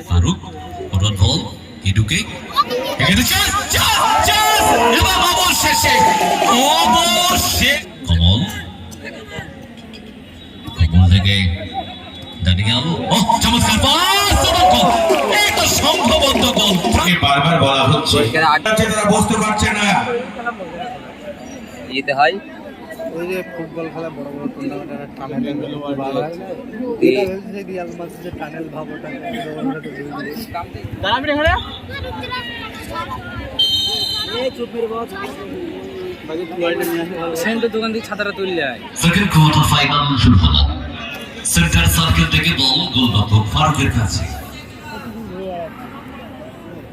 ফারুক হঠাৎ বল ইডুকে অবশেষে কমল কমল থেকে দানিয়াল চমৎকার পাস এটা সম্ভবত গোল বারবার বলা হচ্ছে তারা বুঝতে পারছে না ইতে হয় ওই যে ফুটবল খেলা বড় বড় টুর্নামেন্টের টানেল ভালো হয় না এটা হচ্ছে রিয়াল মাদ্রিদের টানেল ভাবটা দাঁড়াবি এখানে এই চুপ মেরে বাবা বাকি কোয়ালিটি নিয়ে আসে সেন্টার দোকান থেকে ছাতাটা তুললে আয় সেকেন্ড কোয়ার্টার ফাইনাল শুরু হলো সেন্টার সার্কেল থেকে বল গোলরক্ষক ফারুকের কাছে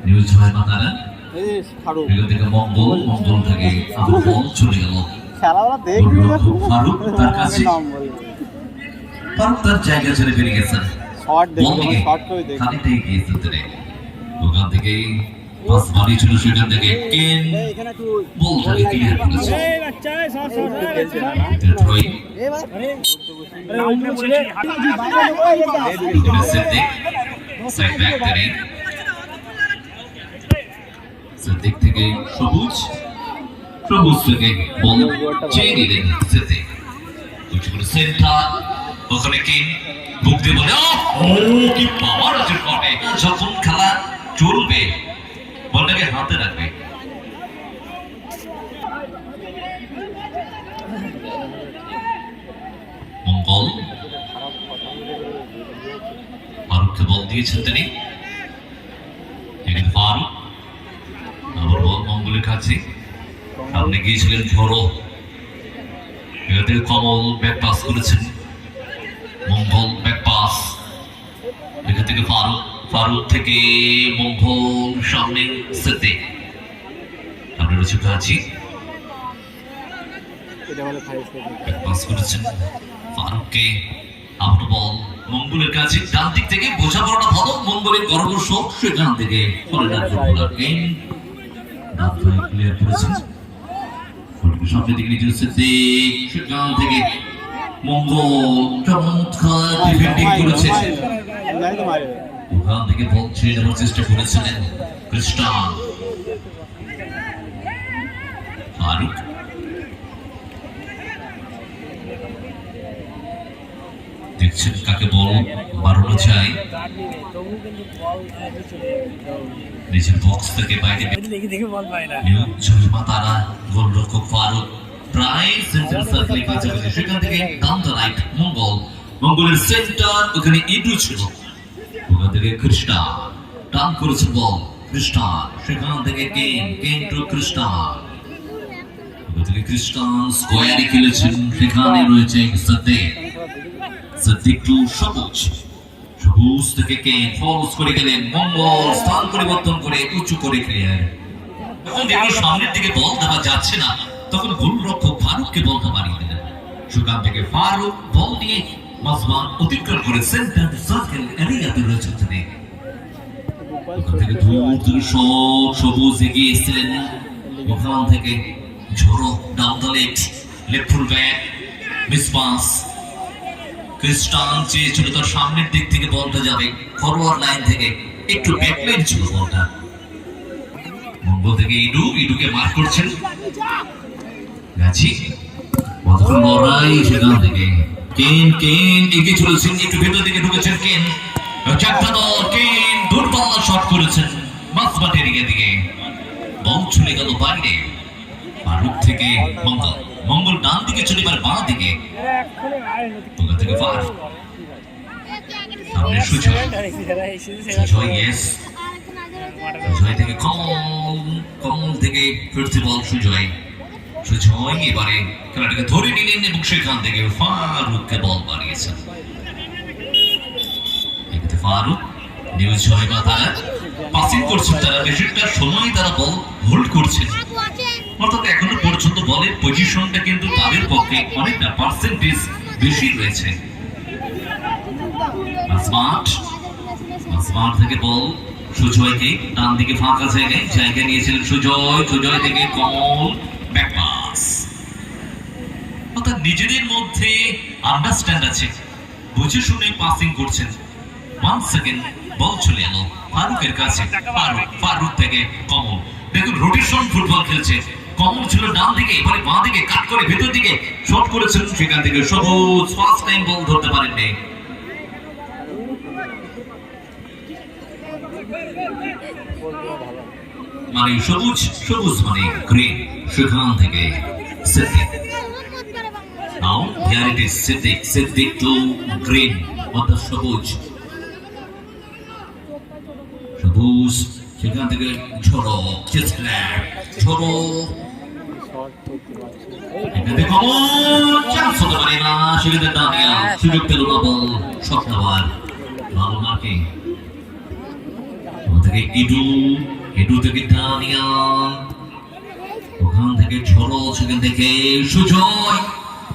নিউজ হয় মাতারা এই ফারুক এখান থেকে মঙ্গল থেকে আবার বল চলে গেল খেলাওরা দেখবি না ফারুক তার কাছে নাম বলে ফারুক তার জায়গা ছেড়ে বেরিয়ে গেছেন শর্ট দেখো শর্ট করে দেখো খানিকটা এগিয়ে যেতে ওখান থেকে পাস বাড়িয়েছিল সেখান থেকে কেন এখানে তুই বলটাকে ক্লিয়ার করেছে এই বাচ্চা শর্ট শর্ট খেলছে না ট্রয় এবার আরে ওই ছেলে সাইড ব্যাক করে সিদ্দিক থেকে সবুজ থেকে বল চেয়ে দিলেন সিদ্দিক কিছু করে সেন্টার ওখানে কি বুক দিয়ে বলে ও কি পাওয়ার আছে ফটে যখন খেলা চলবে বলটাকে হাতে রাখবে মঙ্গল ফারুককে বল দিয়েছেন তিনি এখানে ফারুক আবার বল মঙ্গলের কাছে সামনে গিয়েছিলেন ঝড়ো এখান থেকে কমল ব্যাক পাস করেছেন মঙ্গল ব্যাক পাস এখান থেকে ফারুক থেকে মঙ্গল সামনে সিদ্দিক সামনে রয়েছে কাজী এটা বলে ফাইস ব্যাক পাস করেছেন ফারুককে আউট বল মঙ্গলের কাছে ডান দিক থেকে বোঝাপড়াটা ভালো মঙ্গলের গর্বশ সেখান থেকে ফরেনার ফুটবলার গেম ডান থেকে ক্লিয়ার করেছেন সামনের দিকে নিচে সিদ্দিক সেখান থেকে মঙ্গল চমৎকার ডিফেন্ডিং করেছে নাই তো মারে ওখান থেকে বল ছেড়ে যাওয়ার চেষ্টা করেছিলেন ক্রিস্টান ফারুক দেখছেন কাকে বল বাড়ানো চাই নিজের বক্স থেকে বাইরে দেখে বল পায় না তারা গোলরক্ষক ফারুক প্রায় সেন্টার সার্কেলে কাছাকাছি সেখান থেকে ডাউন দ্য রাইট মঙ্গলের সেন্টার ওখানে ইডু ছিল ওখান থেকে খ্রিস্টান টান করেছে বল খ্রিস্টান সেখান থেকে কেন টু খ্রিস্টান ওখান থেকে খ্রিস্টান স্কোয়ারে খেলেছেন সেখানে রয়েছে সিদ্দিক টু সবুজ থেকে কেন ফলস করে গেলেন মঙ্গল স্থান পরিবর্তন করে উঁচু করে ক্লিয়ার যখন দেখলো সামনের দিকে বল দেওয়া যাচ্ছে না তখন গোলরক্ষক ফারুককে বলটা বাড়িয়ে দিলেন সেখান থেকে ফারুক বল নিয়ে মাঝমাঠ অতিক্রম করে সেন্টার সার্কেল এরিয়াতে রয়েছে তিনি ওখান থেকে দূর সবুজ এগিয়ে এসেছিলেন ওখান থেকে ঝোড়ো down the left full back miss pass Christian চেয়েছিল তার সামনের দিক থেকে বলটা যাবে ফরওয়ার্ড লাইন থেকে একটু ব্যাকলাইন ছিল বলটা মঙ্গল থেকে ইডুকে মার্ক করছেন গাছি কতক্ষণ লড়াই সেখান থেকে কেন এগিয়ে চলেছেন একটু ভেতর দিকে ঢুকেছেন কেন দূরপাল্লা শট করেছেন মাঝমাঠ এরিয়া দিকে বল চলে গেল বাইরে ফারুক থেকে মঙ্গল ডান দিকে চলে এবার বাঁ দিকে ওখান থেকে ফারুক সামনে সুজয় থেকে কমল থেকে ফিরতি বল সুজয় এবারে খেলাটাকে ধরে নিলেন এবং সেখান থেকে ফারুককে বল বাড়িয়েছেন ফারুক নিউজ হয় বা তারা পাসিং করছেন তারা বেশিরটা সময় তারা বল হোল্ড করছেন অর্থাৎ এখনো পর্যন্ত বলের পজিশনটা কিন্তু তাদের পক্ষে অনেকটা পার্সেন্টেজ বেশি রয়েছে স্মার্ট থেকে বল সুজয়কে ডান দিকে ফাঁকা জায়গা নিয়েছিলেন সুজয় থেকে কমল ব্যাক পাস অর্থাৎ নিজেদের মধ্যে আন্ডারস্ট্যান্ড আছে বুঝে শুনে পাসিং করছেন 1 সেকেন্ড বল চলে এলো ফারুকের কাছে। ফারুক থেকে কমল, দেখুন রোটেশন ফুটবল খেলছে। কমল ছিল ডান দিকে, এবারে বাঁ দিকে কাট করে ভেতর দিকে শট করেছেন, সেখান থেকে সবুজ ফার্স্ট টাইম বল ধরতে পারেননি। মানে সবুজ, সবুজ মানে গ্রিন, সেখান থেকে Siddique. Now here it is Siddiq to green on the সবুজ, সবুজ সেখান থেকে ঝড়ো ঝড়ো এখানে কমন চান্স হতে পারে না, সেখানে দাঁড়িয়ে সুযোগ পেল না বল শট নেওয়ার। ভালো মার্কিং থেকে এডু থেকে দাঁড়িয়ে, ওখান থেকে ঝড়ো, সেখান থেকে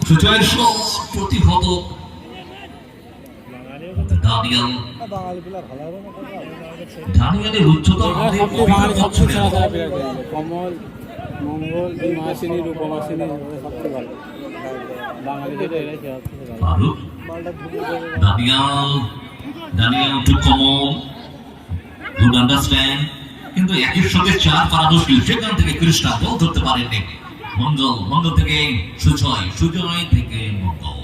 সুজয়ের শট প্রতিহত। দানিয়ালের উচ্চতা কমল, মঙ্গল, মাসিনী, রূপমাসিনী সবচেয়ে ভালো বাঙালিদের এরাই সবচেয়ে ভালো। দানিয়াল টু কমল, গুড আন্ডারস্ট্যান্ড, কিন্তু একের সঙ্গে চার পারা মুশকিল, সেখান থেকে কৃষ্ণা বল ধরতে পারেননি। মঙ্গল থেকে সুজয় থেকে মঙ্গল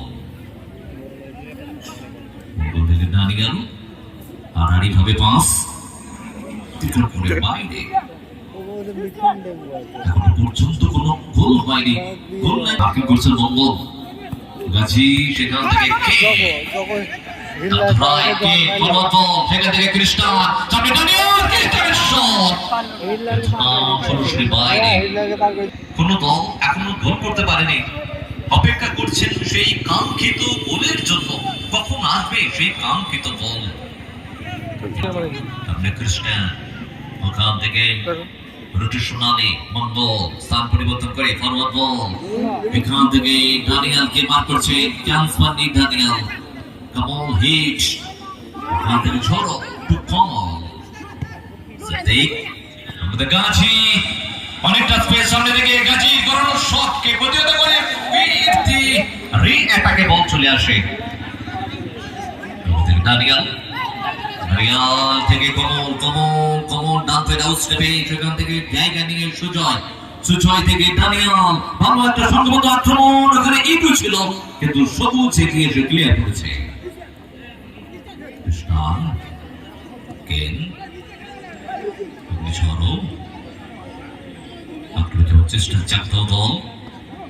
থেকে দানিয়াল, আড়াআড়ি ভাবে পাস করে বাইরে। এখনো পর্যন্ত কোনো গোল হয়নি, গোল নাই বাকি করছেন মঙ্গল। গাজী সেখান থেকে সেখান থেকে কৃষ্ণা সরাসরি বাইরে। কোন দল এখনো গোল করতে পারেনি, অপেক্ষা করছেন সেই কাঙ্ক্ষিত গোলের জন্য, কখন আসবে সেই কাঙ্ক্ষিত গোল। কৃষ্ণা ওখান থেকে রোটেশনালি মঙ্গল স্থান পরিবর্তন করে ফরওয়ার্ড বল, এখান থেকে দানিয়ালকে মার করছে, চান্স পাননি দানিয়াল। কমল হিট, ওখান থেকে ঝড়ো টু কমল। সিদ্দিক আমাদের গাজী, অনেকটা স্পেস সামনে থেকে গাজী করানো শটকে প্রতিহত করে অ্যাটাকে বল চলে আসে। দানিয়াল থেকে কমল ডান পেট আউট স্টেপে, সেখান থেকে জায়গা নিয়ে সুজয় থেকে দানিয়াল, ভালো একটা সংগত আক্রমণ, ওখানে ইটু ছিল কিন্তু সবুজ এগিয়ে এসে ক্লিয়ার করেছে। চেষ্টা চাকতাও দল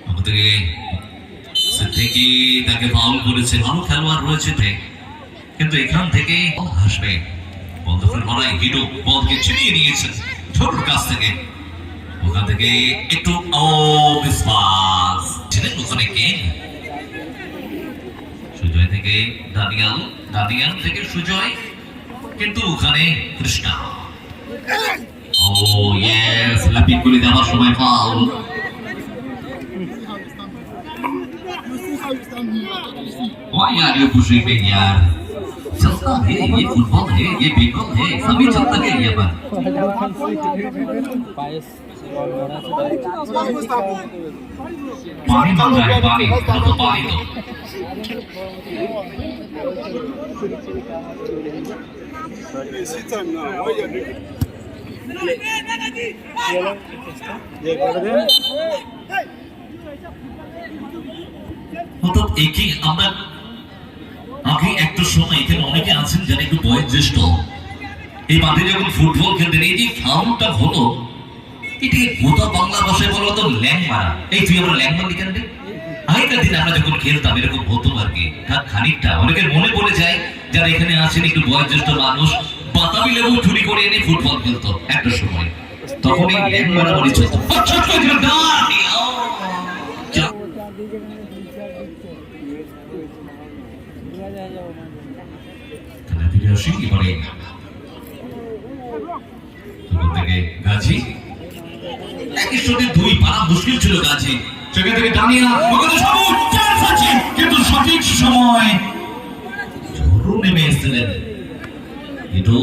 আমাদের থেকে তাকে ফাউল করেছে, ভালো খেলোয়াড় রয়েছে কিন্তু এখান থেকে আসবে বল দখল করাই হিডো বলকে ছিনিয়ে নিয়েছেন ছোটর কাছ থেকে, ওখান থেকে একটু মিসপাস ছিলেন ওখানে গেম। সুজয় থেকে দানিয়াল থেকে সুজয়, কিন্তু ওখানে কৃষ্ণা ইয়েস লাপিং করে দেওয়ার সময় foul. Why are you pushing me यार? चलता है ये फुटबॉल है, ये बेकॉल है, सभी चलता है ये पर। पानी मांग रहा है, पानी तो पानी दो। অর্থাৎ একই আমরা আগে একটা সময় এখানে অনেকে আছেন যারা একটু বয়োজ্যেষ্ঠ, এই মাঠে যখন ফুটবল খেলতেন এই যে ফাউলটা হলো, এটাকে গোটা বাংলা ভাষায় বলা হতো ল্যাং মারা। এই তুই আমরা ল্যাং মারলি কেন? আগেকার দিনে আমরা যখন খেলতাম এরকম হতো আর কি। খানিকটা অনেকের মনে পড়ে যায় যারা এখানে আছেন একটু বয়োজ্যেষ্ঠ মানুষ, বাতাবি লেবু চুরি করে এনে ফুটবল খেলতো একটা সময়, তখন এই ল্যাং মারামারি চলতো। গাজী একই সঙ্গে দুই পারা মুশকিল ছিল গাজী, সেখান থেকে দানিয়াল কিন্তু সঠিক সময় নেমে এসেছিলেন। একটু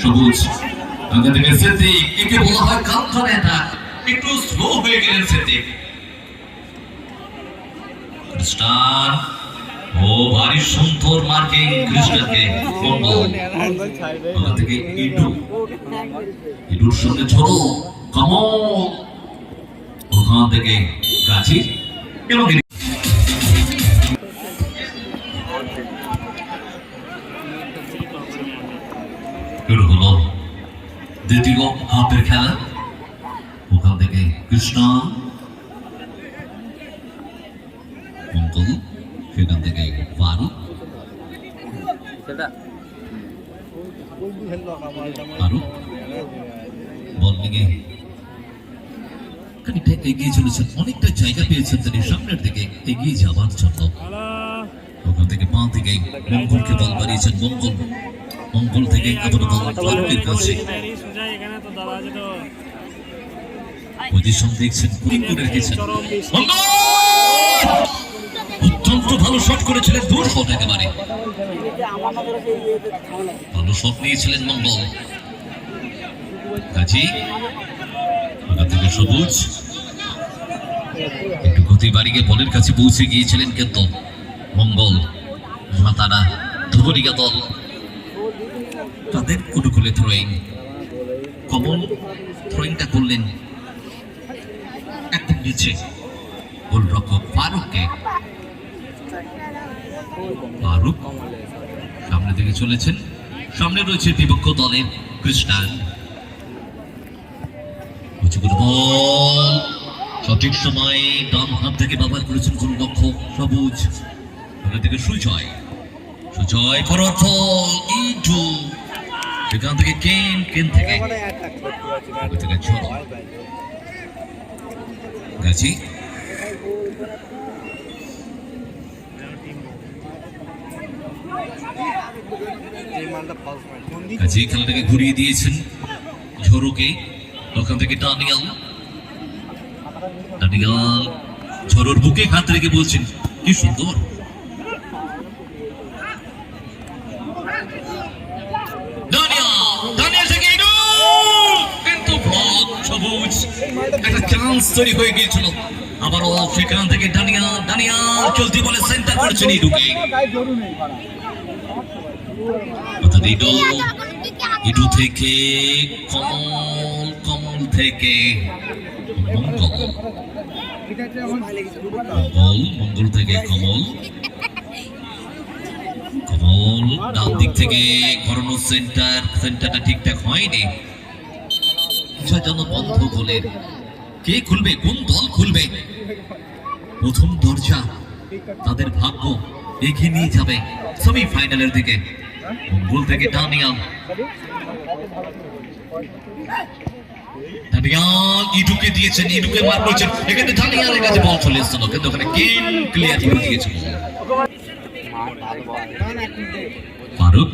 সবুজ থেকে সিদ্দিক, একে বলা হয় কাউন্টার অ্যাটাক, একটু স্লো হয়ে গেলেন সিদ্দিক। খ্রিস্টান ও ভারী সুন্দর মার্কিং খ্রিস্টানকে মঙ্গল ওখান থেকে ইডুর সঙ্গে ঝোড়ো কমল ওখান থেকে গাছি এবং শুরু হলো দ্বিতীয় হাফের খেলা ওখান থেকে কৃষ্ণ মঙ্গল সেখান থেকে ফারুক ফারুক বল নিয়ে খানিকটা এগিয়ে চলেছেন অনেকটা জায়গা পেয়েছেন তিনি সামনের দিকে এগিয়ে যাওয়ার জন্য ওখান থেকে বাঁ দিকে মঙ্গলকে বল বাড়িয়েছেন মঙ্গল মঙ্গল থেকে আবার বল ফারুকের কাছে পজিশন দেখছেন কুড়ি করে রেখেছেন অত্যন্ত ভালো শট করেছিলেন দূর শট একেবারে ভালো শট নিয়েছিলেন মঙ্গল কাজী ওখান থেকে সবুজ একটু গতি বাড়িয়ে বলের কাছে পৌঁছে গিয়েছিলেন কিন্তু মঙ্গল মাতারা ধুবরিকা দল তাদের অনুকূলে থ্রোয়িং কমল থ্রোয়িংটা করলেন একদম নিচে গোলরক্ষক ফারুককে ফারুক সামনে দিকে চলেছেন সামনে রয়েছে বিপক্ষ দলের কৃষ্ণান বল সঠিক সময়ে ডান হাত থেকে ব্যবহার করেছেন গোলরক্ষক সবুজ ওখান থেকে সুজয় সুজয় ফরওয়ার্ড ইন্টু সেখান থেকে কেন থেকে ঝড় গাছি কাজী খেলাটাকে ঘুরিয়ে দিয়েছেন ঝড়োকে ওখান থেকে ডানিয়াল ঝড়োর বুকে হাত রেখে বলছেন কি সুন্দর সবুজ একটা চান্স তৈরি হয়ে গিয়েছিল আবারও সেখান থেকে ডানিয়া চলতি বলে সেন্টার করেছেন ইডুকে ইডু থেকে কমল থেকে মঙ্গল থেকে কমল ডান দিক থেকে ঘরানো সেন্টারটা ঠিকঠাক হয়নি যেন বন্ধ গোলের কে খুলবে কোন দল খুলবে প্রথম দরজা তাদের ভাগ্য এগিয়ে নিয়ে যাবে সেমিফাইনালের দিকে মঙ্গল থেকে ডানিয়াল ইডুকে দিয়েছেন ইডুকে মার করেছেন এখানে ডানিয়ালের কাছে বল চলে এসেছিল কিন্তু ওখানে গেম ক্লিয়ার করে দিয়েছিল ফারুক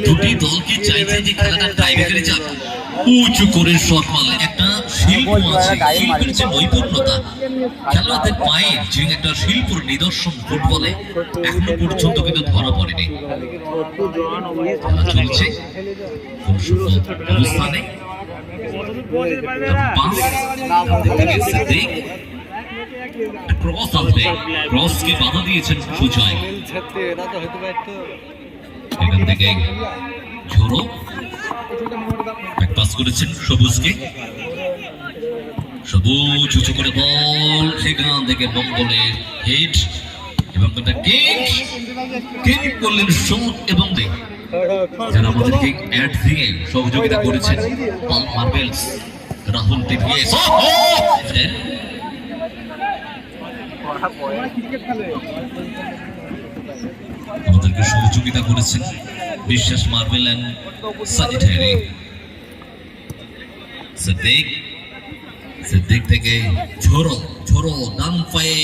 দুটি দলকে চাইছে যে খেলাটা টাইব্রেকারে যাক উঁচু করে শট মারলে একটা শিল্প আছে শিল্পের যে নৈপুণ্যতা খেলোয়াড়দের পায়ের যে একটা শিল্পর নিদর্শন ফুটবলে এখনো পর্যন্ত কিন্তু ধরা পড়েনি চলছে অবস্থানে ক্রস আসবে ক্রসকে বাধা দিয়েছেন সুজয় এখান থেকে ঝোড়ো এক পাস করেছেন সবুজকে সবুজ উঁচু করে বল সেখান থেকে মঙ্গলের হেড এবং কিক করলেন শট এবং যারা আমাদেরকে অ্যাড দিয়ে সহযোগিতা করেছেন পাল মার্বেলস রাহুল টিভিএস আমাদেরকে সহযোগিতা করেছেন বিশ্বাস মার্বেল এন্ড স্যানিটারি সিদ্দিক থেকে ঝোড়ো ডান পায়ে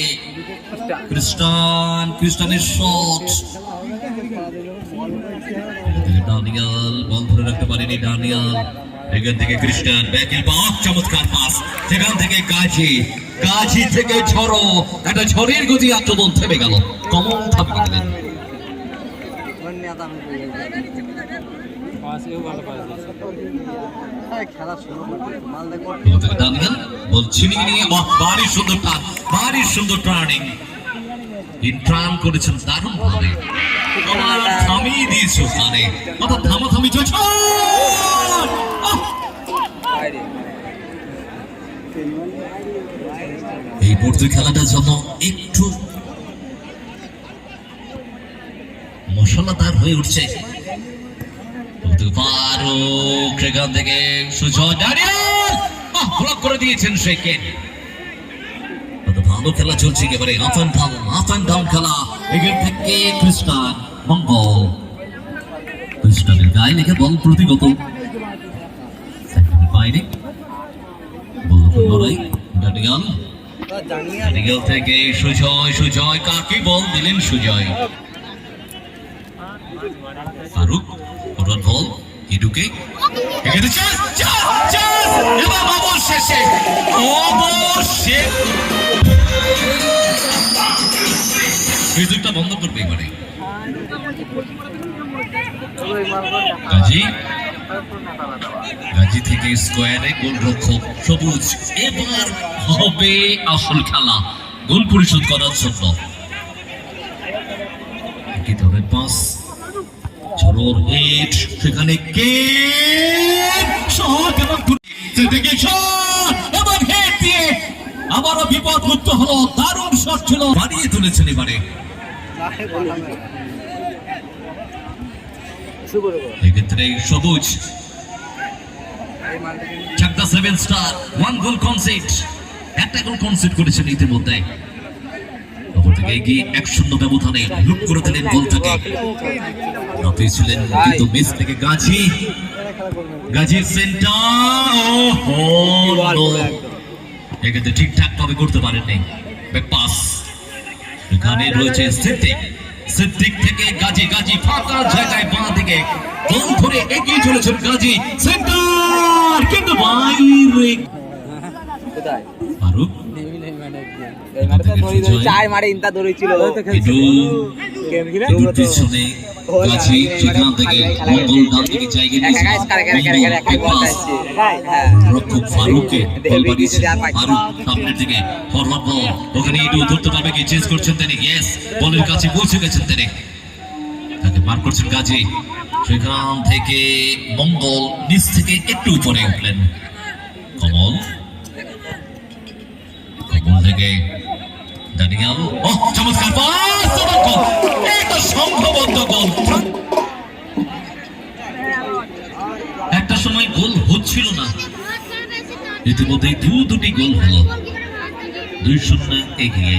খ্রিস্টানের শট ডানিয়াল বল ধরে রাখতে পারেনি ডানিয়াল এখান থেকে খ্রিস্টান ব্যাকের বাক চমৎকার পাস সেখান থেকে গাজী থেকে ঝড়ো একটা ঝড়ের গতি আক্রমণ থেমে গেল কমল থামিয়ে দিলেন পাস এও ভালো পাস দিয়েছে খেলা শুরু করতে মালদা তোমাদের দানিয়াল বল ছিনিয়ে নিয়ে ভারী সুন্দর টান, ভারী সুন্দর টার্নিং ইন্ট্রান করেছেন দারুণ ভাবে, আবার থামিয়ে দিয়েছে ওখানে, অর্থাৎ থামাথামি চলছে। এই পর্যায়ে খেলাটার জন্য একটু মশলাদার হয়ে উঠছে। ফারুক সেখান থেকে সুজয় দাঁড়িয়াল ব্লক করে দিয়েছেন সেকেন্ড। ভালো খেলা চলছে একেবারে আপ অ্যান্ড ডাউন খেলা। এখান থেকে খ্রিস্টান মঙ্গল, খ্রিস্টানের গায়ে লেগে বল প্রতিগত বাইরে বল লড়াই দাঁড়িয়াল দাঁড়িয়াল থেকে সুজয় কাকে বল দিলেন সুজয়। ফারুক ফরওয়ার্ড বল হিডুকে এখানে অবশেষে সুযোগটা বন্ধ করবে এবারে গাজী থেকে স্কোয়ারে গোলরক্ষক সবুজ। এবার হবে আসল খেলা, গোল পরিশোধ করার জন্য। পাস ঝড়োর হিট, সেখানে কে শট এবং হেড দিয়ে আবারও বিপদ মুক্ত হলো। দারুণ শট ছিল, বাড়িয়ে তুলেছেন এবারে। এক্ষেত্রে সবুজ চাকদা 7 স্টার 1 গোল কনসিড, একটা গোল কনসিড করেছেন ইতিমধ্যে। অপর থেকে এগিয়ে 1-0 ব্যবধানে লুপ করে দিলেন গোলটাকে। আপনি ছিলেন কিন্তু মিস থেকে গাজীর সেন্টার এক্ষেত্রে ঠিকঠাক ভাবে করতে পারেননি। পাস এখানে রয়েছে সিদ্দিক থেকে গাজী ফাঁকা জায়গায় বাঁ দিকে গোল ধরে এগিয়ে চলেছেন গাজী, সেন্টার কিন্তু বাইরে। ফারুক ধরতে পারবে কি, চেঞ্জ করছেন তিনি, বলের কাছে পৌঁছে গেছেন তিনি, তাকে মার করছেন গাজী। সেখান থেকে মঙ্গল নিচ থেকে একটু উপরে উঠলেন। কমল থেকে দানিয়াল, চমৎকার পাস, একটা সংঘবদ্ধ গোল। একটা সময় গোল হচ্ছিল না, ইতিমধ্যে দুটি গোল হলো। 2-0 এগিয়ে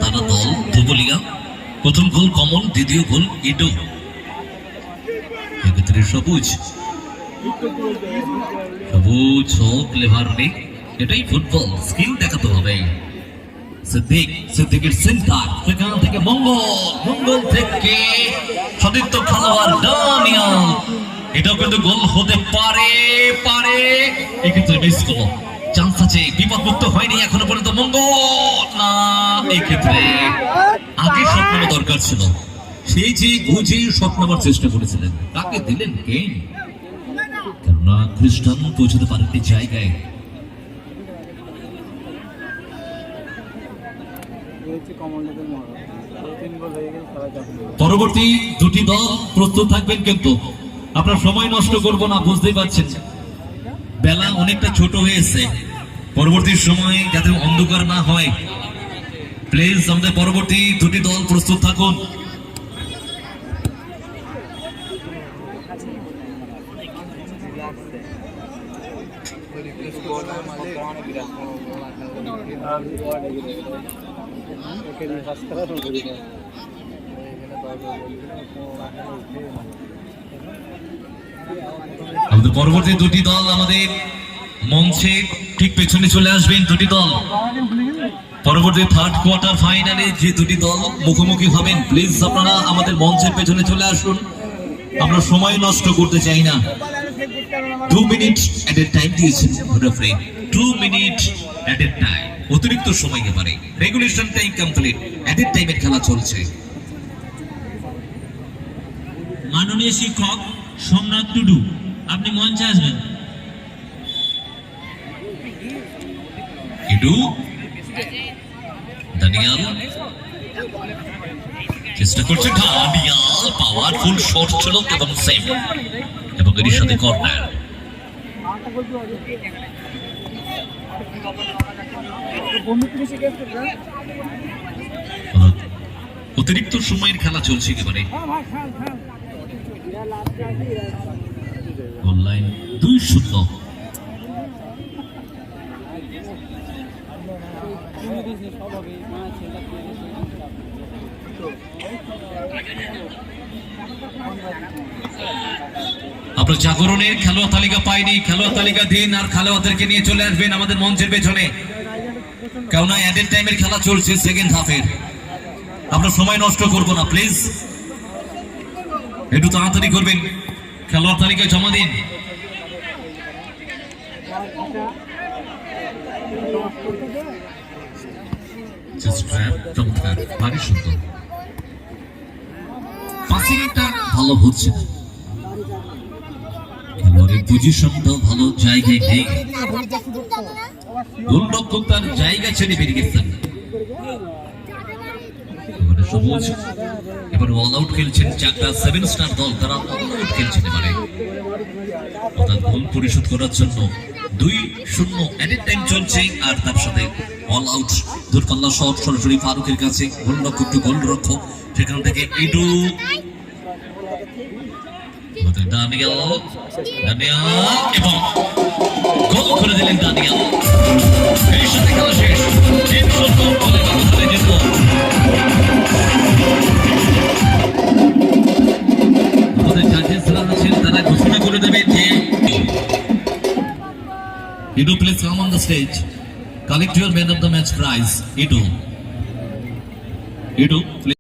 তারা দল ধুবলিয়া। প্রথম গোল কমল, দ্বিতীয় গোল ইডো। এক্ষেত্রে সবুজ ক্লেভার নেই, এটাই ফুটবল, স্কিল দেখাতে হবে। সিদ্দিকের সেন্টার, সেখান থেকে মঙ্গল থেকে সতীর্থ খেলোয়াড় দানিয়াল, এটাও কিন্তু গোল হতে পারে। এক্ষেত্রে মিস করলো, চান্স আছে, বিপদ মুক্ত হয়নি এখনো পর্যন্ত মঙ্গল না। এক্ষেত্রে আগে শট নেওয়া দরকার ছিল, সেই যে বুঝে শট নেওয়ার চেষ্টা করেছিলেন, তাকে দিলেন কে? কেননা খ্রিস্টান পৌঁছতে পারেননি জায়গায়। পরবর্তী দুটি দল প্রস্তুত থাকবেন, কিন্তু আপনার সময় নষ্ট করবো না, বুঝতেই পারছেন বেলা অনেকটা ছোট হয়েছে। পরবর্তী সময় যাতে অন্ধকার না হয়, প্লিজ আমাদের পরবর্তী দুটি দল প্রস্তুত থাকুন। আমাদের পরবর্তী দুটি দল আমাদের মঞ্চে ঠিক পেছনে চলে আসবেন। দুটি দল পরবর্তী থার্ড কোয়ার্টার ফাইনালে যে দুটি দল মুখোমুখি হবেন, প্লিজ আপনারা আমাদের মঞ্চের পেছনে চলে আসুন, আমরা সময় নষ্ট করতে চাই না। 2 মিনিট এট এ টাইম দিয়েছেন রেফারি, 2 মিনিট এট এ টাইম, অতিরিক্ত সময় এবারে। রেগুলেশন টাইম কমপ্লিট, এট এ টাইমের খেলা চলছে। মাননীয় শিক্ষক সোমনাথ টুডু, আপনি মঞ্চে আসবেন। ইডু দানিয়াল চেষ্টা করছে, দানিয়াল পাওয়ারফুল শট ছিল এবং সেভ, এবং এর সাথে কর্নার। অতিরিক্ত সময়ের খেলা চলছে একেবারে। Goal line 2-0। আপনার জাগরণের খেলোয়াড় তালিকা পাইনি, খেলোয়াড় তালিকা দিন আর খেলোয়াড়দেরকে নিয়ে চলে আসবেন আমাদের মঞ্চের পেছনে, কেননা অ্যাডেড টাইমের খেলা চলছে সেকেন্ড হাফের। আমরা সময় নষ্ট করবো না, প্লিজ একটু তাড়াতাড়ি করবেন, খেলোয়াড় তালিকা জমা দিন। ভারী সুন্দর পাসিংটা ভালো হচ্ছে না, খেলোয়াড়ের পজিশনটাও ভালো জায়গায় নেই, গোলরক্ষক তার জায়গা ছেড়ে বেরিয়ে গেছেন। সবুজ এবার অল আউট খেলছেন, চারটা 7 স্টার দল তারা অল আউট খেলছেন এবারে, অর্থাৎ গোল পরিশোধ করার জন্য 2-0 অ্যাডেড টাইম চলছে, আর তার সাথে অল আউট। দূরপাল্লা শট সরাসরি ফারুকের কাছে, গোলরক্ষক টু গোলরক্ষক, সেখান থেকে ইডু দানিয়াল এবং গোল করে দিলেন দানিয়াল। এই সাথে খেলা শেষ, 3-0 গোলের ব্যবধানে জিতল। আমাদের জাজেসরা আছেন, তারা ঘোষণা করে দেবে যে Idu please come on the stage. Collect your man of the match prize. Idu.